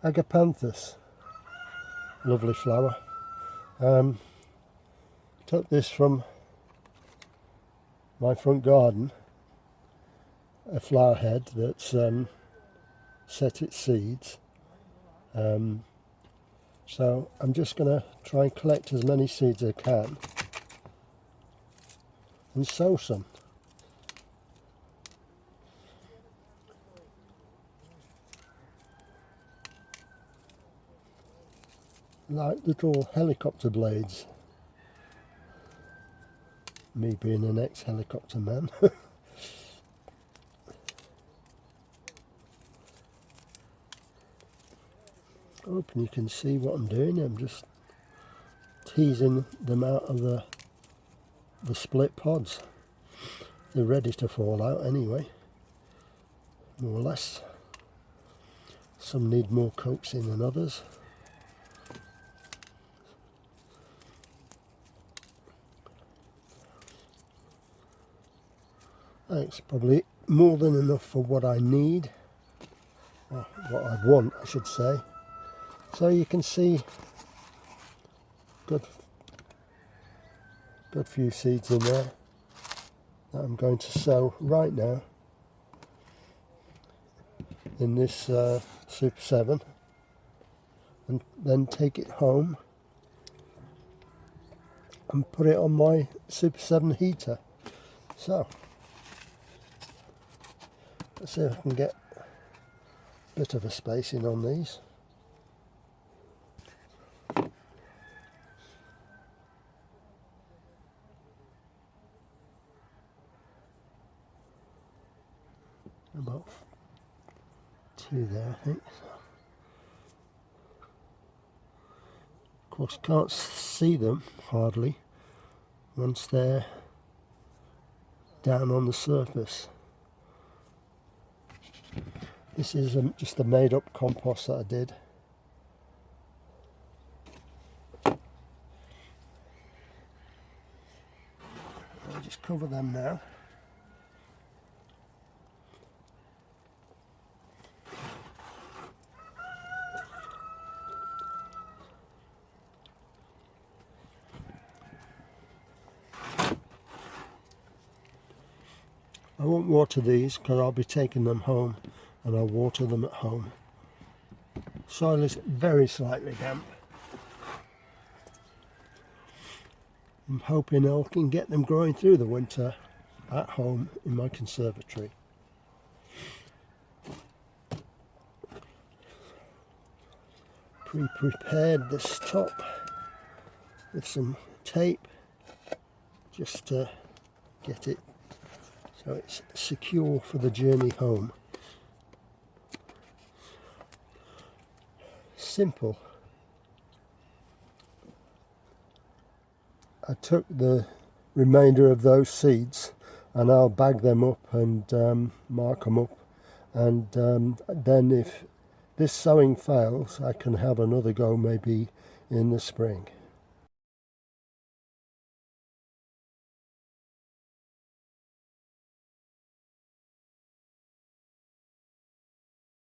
Agapanthus, lovely flower. Took this from my front garden, a flower head that's set its seeds. So I'm just going to try and collect as many seeds as I can and sow some. Like little helicopter blades. Me being an ex-helicopter man. Hoping you can see what I'm doing. I'm just teasing them out of the split pods. They're ready to fall out anyway, more or less. Some need more coaxing than others. That's probably more than enough for what I need, or what I want, I should say. So you can see good few seeds in there that I'm going to sow right now in this Super 7, and then take it home and put it on my Super 7 heater. So let's see if I can get a bit of a spacing on these. About 2 there, I think. Of course, can't see them hardly once they're down on the surface. This is just a made-up compost that I did. I'll just cover them now. I won't water these because I'll be taking them home, and I'll water them at home. Soil is very slightly damp. I'm hoping I can get them growing through the winter at home in my conservatory. Pre-prepared this top with some tape just to get it so it's secure for the journey home. Simple. I took the remainder of those seeds and I'll bag them up and mark them up, and then if this sowing fails I can have another go maybe in the spring.